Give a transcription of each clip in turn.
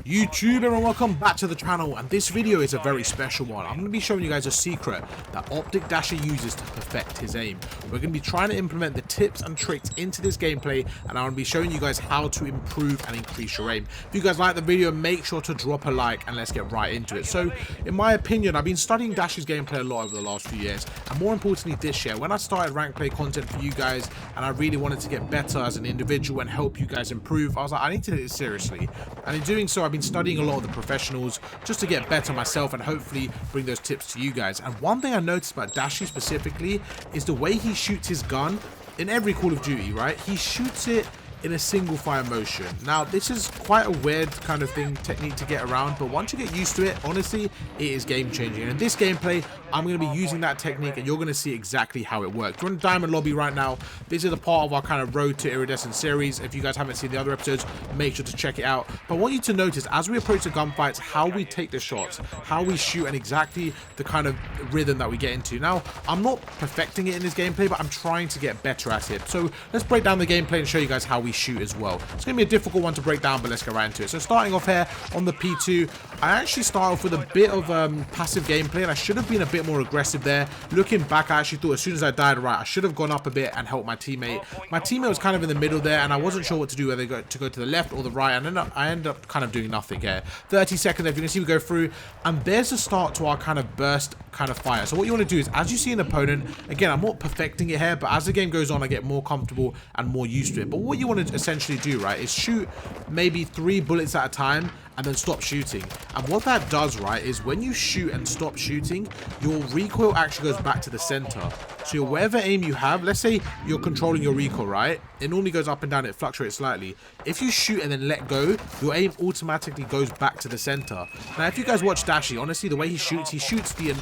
YouTube, everyone, welcome back to the channel, and this video is a very special one. I'm going to be showing you guys a secret that Optic Dashy uses to perfect his aim. We're going to be trying to implement the tips and tricks into this gameplay, and I'm going to be showing you guys how to improve and increase your aim. If you guys like the video, make sure to drop a like and let's get right into it. So, in my opinion, I've been studying Dashy's gameplay a lot over the last few years, and more importantly this year, when I started rank play content for you guys, and I really wanted to get better as an individual and help you guys improve, I was like, I need to take this seriously. And in doing so, I've been studying a lot of the professionals just to get better myself and hopefully bring those tips to you guys. And one thing I noticed about Dashy specifically is the way he shoots his gun in every Call of Duty, right? He shoots it in a single fire motion. Now, this is quite a weird kind of technique to get around, but once you get used to it, honestly, it is game changing. And in this gameplay, I'm going to be using that technique and you're going to see exactly how it works. We're in Diamond Lobby right now. This is a part of our kind of Road to Iridescent series. If you guys haven't seen the other episodes, make sure to check it out. But I want you to notice, as we approach the gunfights, how we take the shots, how we shoot, and exactly the kind of rhythm that we get into. Now, I'm not perfecting it in this gameplay, but I'm trying to get better at it. So let's break down the gameplay and show you guys how we shoot as well. It's going to be a difficult one to break down, but let's get right into it. So starting off here on the P2, I actually start off with a bit of passive gameplay, and I should have been a bit more aggressive there. Looking back, I actually thought as soon as I died, right, I should have gone up a bit and helped my teammate. My teammate was kind of in the middle there, and I wasn't sure what to do, whether to go to the left or the right, and I ended up kind of doing nothing here. 30 seconds, if you can see, we go through, and there's a start to our kind of burst kind of fire. So what you want to do is, as you see an opponent, again, I'm not perfecting it here, but as the game goes on, I get more comfortable and more used to it. But what you want to essentially do, right, is shoot maybe 3 bullets at a time and then stop shooting. And what that does, right, is when you shoot and stop shooting, your recoil actually goes back to the center. So whatever aim you have, let's say you're controlling your recoil, right, it normally goes up and down, it fluctuates slightly. If you shoot and then let go, your aim automatically goes back to the center. Now, if you guys watch Dashy, honestly, the way he shoots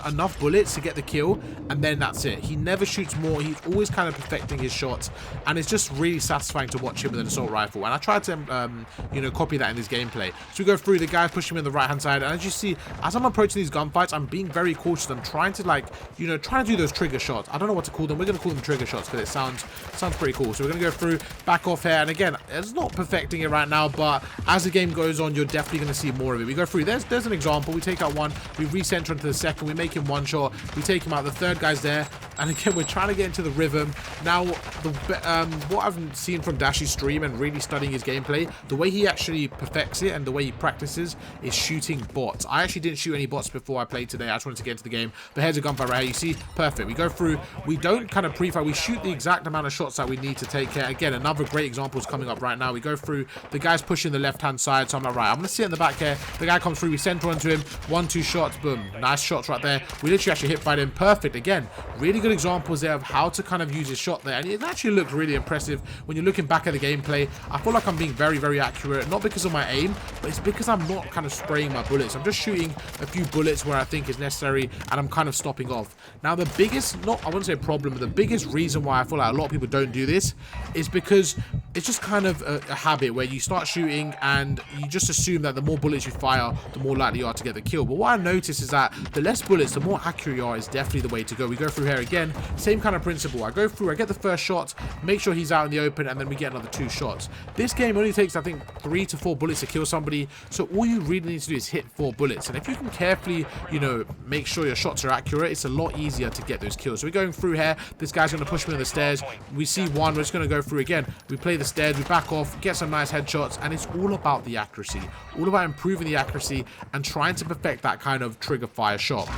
enough bullets to get the kill, and then that's it. He never shoots more. He's always kind of perfecting his shots, and it's just really satisfying to watch him with an assault rifle. And I tried to, you know, copy that in this gameplay. So we go through, the guy pushing me on the right hand side, and as you see, as I'm approaching these gunfights, I'm being very cautious. I'm trying to, like, you know, trying to do those trigger shots. I don't know what to call them. We're going to call them trigger shots because it sounds pretty cool. So we're going to go through, back off here, and again, it's not perfecting it right now, but as the game goes on, you're definitely going to see more of it. We go through, there's an example. We take out one, we recenter into the second, we make him one shot, we take him out, the third guy's there, and again, we're trying to get into the rhythm. Now, what I've seen from Dashy's stream and really studying his gameplay, the way he actually perfects it and the way he practices is shooting bots. I actually didn't shoot any bots before I played today. I just wanted to get into the game. But here's a gunfight right here. You see, perfect. We go through, we don't kind of pre-fire, we shoot the exact amount of shots that we need to take care. Again, another great example is coming up right now. We go through, the guy's pushing the left-hand side, so I'm like, right, I'm going to sit in the back here. The guy comes through, we center onto him, 1-2 shots, boom. Nice shots right there. We literally actually hit fight him. Perfect. Again, really good examples there of how to kind of use his shot there, and it actually looks really impressive when you're looking back at the gameplay. I feel like I'm being very, very accurate, not because of my aim, but it's because I'm not kind of spraying my bullets. I'm just shooting a few bullets where I think is necessary, and I'm kind of stopping off. Now, the biggest, I wouldn't say problem, but the biggest reason why I feel like a lot of people don't do this is because it's just kind of a habit where you start shooting and you just assume that the more bullets you fire, the more likely you are to get the kill. But what I notice is that the less bullets, the more accurate you are, is definitely the way to go. We go through here again, same kind of principle. I go through, I get the first shot, make sure he's out in the open, and then we get another 2 shots. This game only takes, I think, 3 to 4 bullets to kill somebody, so all you really need to do is hit 4 bullets. And if you can carefully, you know, make sure your shots are accurate, it's a lot easier to get those kills. So we're going through here, this guy's going to push me on the stairs, we see one, we're just going to go through again, we play the stairs, we back off, get some nice headshots, and it's all about the accuracy, all about improving the accuracy and trying to perfect that kind of trigger fire shot.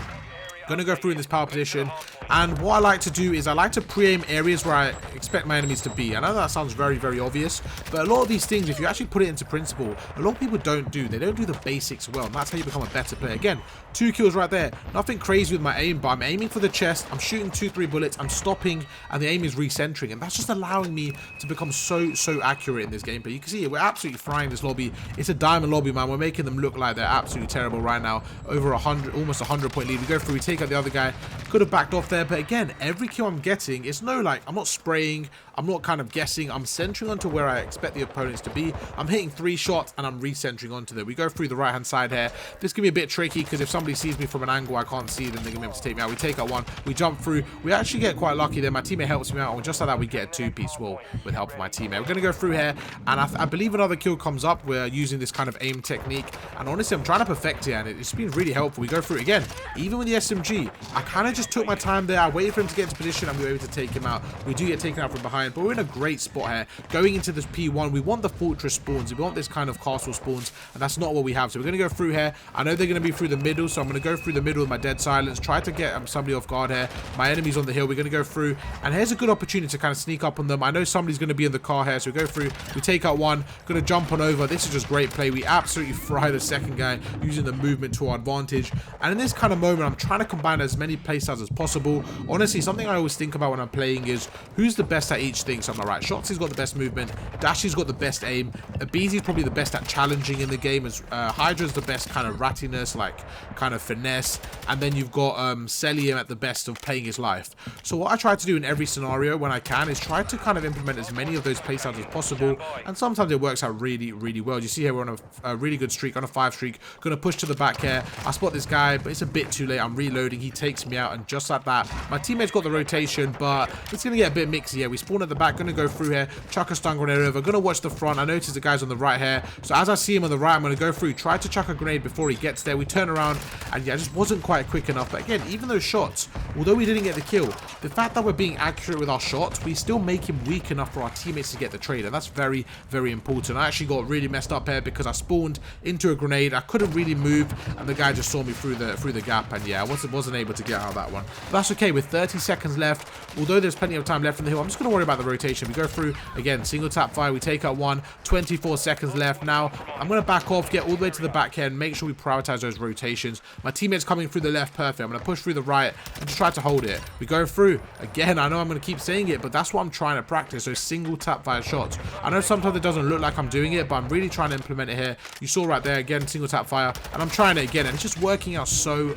Going to go through in this power position, and what I like to do is I like to pre-aim areas where I expect my enemies to be. I know that sounds very, very obvious, but a lot of these things, if you actually put it into principle, a lot of people don't do. They don't do the basics well, and that's how you become a better player. Again, 2 kills right there. Nothing crazy with my aim, but I'm aiming for the chest, I'm shooting 2-3 bullets, I'm stopping, and the aim is recentering, and that's just allowing me to become so accurate in this gameplay. You can see we're absolutely frying this lobby. It's a diamond lobby, man. We're making them look like they're absolutely terrible right now. Over 100, almost 100 point lead. We go through, we take take out the other guy. Could have backed off there, but again, every kill I'm getting, it's no like, I'm not spraying, I'm not kind of guessing, I'm centering onto where I expect the opponents to be. I'm hitting 3 shots and I'm recentering onto them. We go through the right hand side here. This can be a bit tricky because if somebody sees me from an angle I can't see, then they're gonna be able to take me out. We take out one, we jump through, we actually get quite lucky there. My teammate helps me out, and just like that we get a 2-piece wall with help of my teammate. We're gonna go through here, and I believe another kill comes up. We're using this kind of aim technique, and honestly I'm trying to perfect it, and it's been really helpful. We go through it again, even with the SMG. I kind of just took my time there. I waited for him to get into position and we were able to take him out. We do get taken out from behind, but we're in a great spot here. Going into this P1, we want the fortress spawns, we want this kind of castle spawns, and that's not what we have. So we're going to go through here. I know they're going to be through the middle, so I'm going to go through the middle with my dead silence, try to get somebody off guard here. My enemy's on the hill. We're going to go through, and here's a good opportunity to kind of sneak up on them. I know somebody's going to be in the car here, so we go through, we take out one, going to jump on over. This is just great play. We absolutely fry the second guy using the movement to our advantage, and in this kind of moment I'm trying to combine as many playstyles as possible. Honestly, something I always think about when I'm playing is who's the best at each thing. So I'm like, right, Shotzi's got the best movement, Dashy's got the best aim, Abeezy's probably the best at challenging in the game, as Hydra's the best kind of rattiness, like kind of finesse, and then you've got Celium at the best of playing his life. So what I try to do in every scenario when I can is try to kind of implement as many of those playstyles as possible, and sometimes it works out really, really well. You see here we're on a really good streak, on a 5 streak, gonna push to the back here. I spot this guy, but it's a bit too late. I'm reloading, he takes me out, and just like that, my teammate's got the rotation, but it's gonna get a bit mixy here. We spawn at the back, gonna go through here, chuck a stun grenade over, gonna watch the front. I notice the guy's on the right here, so as I see him on the right, I'm gonna go through, try to chuck a grenade before he gets there. We turn around, and yeah, I just wasn't quite quick enough. But again, even those shots, although we didn't get the kill, the fact that we're being accurate with our shots, we still make him weak enough for our teammates to get the trade, and that's very, very important. I actually got really messed up here because I spawned into a grenade. I couldn't really move, and the guy just saw me through the gap, and yeah, I wasn't able to get out of that one. But that's okay. With 30 seconds left, although there's plenty of time left in the hill, I'm just going to worry about the rotation. We go through again, single tap fire, we take out one, 24 seconds left. Now I'm going to back off, get all the way to the back here, and make sure we prioritize those rotations. My teammate's coming through the left, perfect. I'm going to push through the right and just try to hold it. We go through again. I know I'm going to keep saying it, but that's what I'm trying to practice, those single tap fire shots. I know sometimes it doesn't look like I'm doing it, but I'm really trying to implement it here. You saw right there, again, single tap fire, and I'm trying it again, and it's just working out so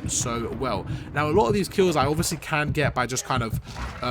well. Now a lot of these kills I obviously can get by just kind of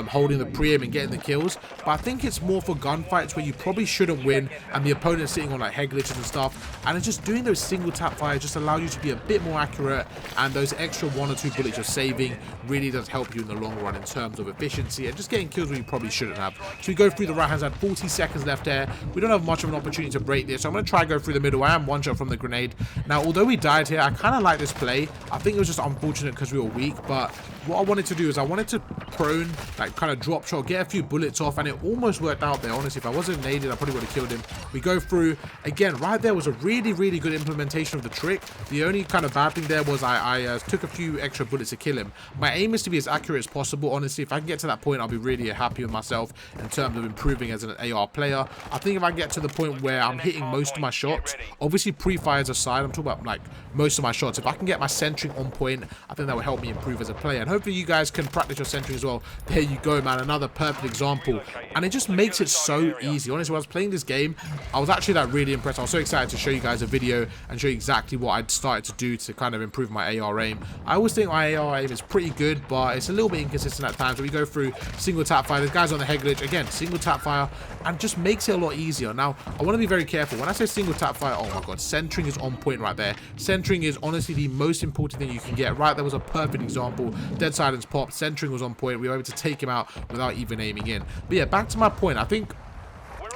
holding the pre-aim and getting the kills, but I think it's more for gunfights where you probably shouldn't win and the opponent's sitting on like head glitches and stuff, and it's just doing those single tap fire just allow you to be a bit more accurate, and those extra 1 or 2 bullets you're saving really does help you in the long run in terms of efficiency and just getting kills where you probably shouldn't have. So we go through the right hand side, 40 seconds left there. We don't have much of an opportunity to break this, so I'm going to try to go through the middle. I am one shot from the grenade. Now although we died here, I kind of like this play. I think it was just unfortunate because we were weak, but what I wanted to do is I wanted to prone, like kind of drop shot, get a few bullets off, and it almost worked out there. Honestly, if I wasn't naded, I probably would have killed him. We go through again. Right there was a really good implementation of the trick. The only kind of bad thing there was I took a few extra bullets to kill him. My aim is to be as accurate as possible. Honestly, if I can get to that point, I'll be really happy with myself in terms of improving as an AR player. I think if I get to the point where I'm hitting most of my shots, obviously pre-fires aside, I'm talking about like most of my shots, if I can get my centering on point, I think that will help me improve as a player, and hopefully you guys can practice your centering as well. There you go, man, another perfect example, and it just makes it so easy. Honestly, when I was playing this game, I was actually like really impressed. I was so excited to show you guys a video and show you exactly what I'd started to do to kind of improve my AR aim. I always think my AR aim is pretty good, but it's a little bit inconsistent at times. So we go through single tap fire, the guy's on the head glitch, again, single tap fire, and just makes it a lot easier. Now, I want to be very careful. When I say single tap fire, oh my god, centering is on point right there. Centering is honestly the most important thing you can get. Right, there was a perfect example. Dead silence popped, centering was on point. We were able to take him out without even aiming in. But yeah, back to my point. I think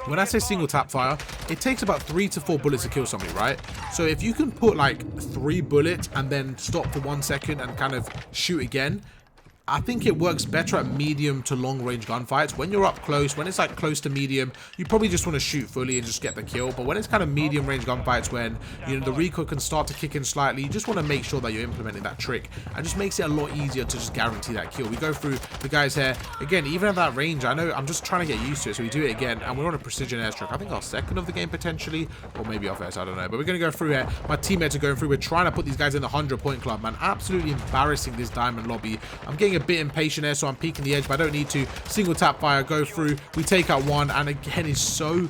when I say single tap fire, it takes about 3 to 4 bullets to kill somebody, right? So if you can put like 3 bullets and then stop for 1 second and kind of shoot again, I think it works better at medium to long range gunfights. When you're up close, when it's like close to medium, you probably just want to shoot fully and just get the kill. But when it's kind of medium range gunfights, when you know the recoil can start to kick in slightly, you just want to make sure that you're implementing that trick, and just makes it a lot easier to just guarantee that kill. We go through the guys here again, even at that range. I know I'm just trying to get used to it, so we do it again, and we're on a precision airstrike. I think our second of the game potentially, or maybe our first, I don't know. But we're gonna go through here. My teammates are going through. We're trying to put these guys in the 100-point club, man. Absolutely embarrassing this diamond lobby. I'm getting getting a bit impatient there, so I'm peeking the edge, but I don't need to. Single tap fire, go through. We take out one, and again, it's so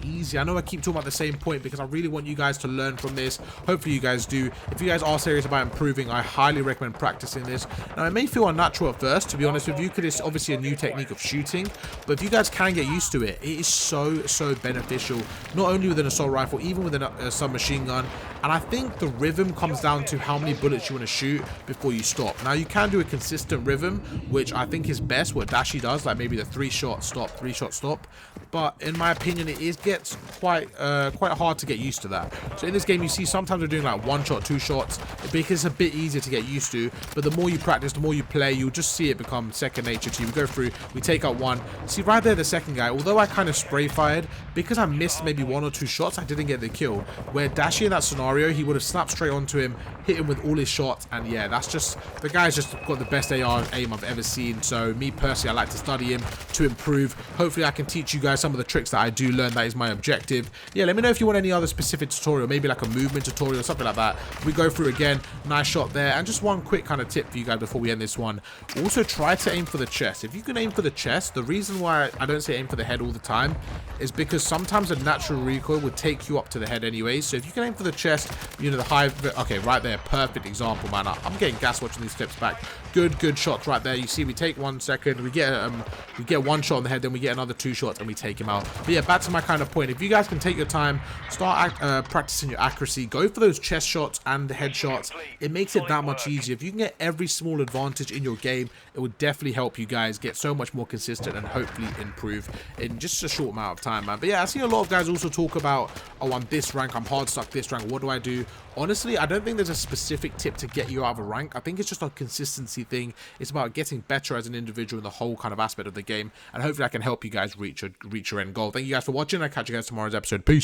easy. I know I keep talking about the same point because I really want you guys to learn from this. Hopefully you guys do. If you guys are serious about improving, I highly recommend practicing this. Now, it may feel unnatural at first, to be honest with you, because it's obviously a new technique of shooting, but if you guys can get used to it, it is so beneficial, not only with an assault rifle, even with a submachine gun. And I think the rhythm comes down to how many bullets you want to shoot before you stop. Now, you can do a consistent rhythm, which I think is best, what Dashy does, like maybe the 3-shot stop, 3-shot stop. But in my opinion, it gets quite hard to get used to that. So in this game, you see sometimes we're doing like 1-shot, 2 shots, because it's a bit easier to get used to. But the more you practice, the more you play, you'll just see it become second nature to you. We go through, we take out one. See right there, the second guy, although I kind of spray fired, because I missed maybe 1 or 2 shots, I didn't get the kill. Where Dashy in that scenario, he would have snapped straight onto him, hit him with all his shots, and yeah, that's just, the guy's just got the best AR aim I've ever seen. So me personally, I like to study him to improve. Hopefully I can teach you guys some of the tricks that I do learn. That is my objective. Yeah, let me know if you want any other specific tutorial, maybe like a movement tutorial or something like that. We go through again, nice shot there. And just one quick kind of tip for you guys before we end this one. Also try to aim for the chest. If you can aim for the chest, the reason why I don't say aim for the head all the time is because sometimes a natural recoil would take you up to the head anyway. So if you can aim for the chest, you know, the high, okay, right there, perfect example, man. I'm getting gas watching these clips back. Good shots right there. You see, we take 1 second, we get 1 shot on the head, then we get another 2 shots, and we take him out. But yeah, back to my kind of point. If you guys can take your time, start practicing your accuracy, go for those chest shots and the head shots. It makes it that much easier. If you can get every small advantage in your game, it would definitely help you guys get so much more consistent and hopefully improve in just a short amount of time, man. But yeah, I see a lot of guys also talk about, oh, I'm this rank, I'm hard stuck this rank, what do I do? Honestly, I don't think there's a specific tip to get you out of a rank. I think it's just a consistency thing. It's about getting better as an individual in the whole kind of aspect of the game, and hopefully I can help you guys reach your end goal. Thank you guys for watching. I'll catch you guys tomorrow's episode. Peace.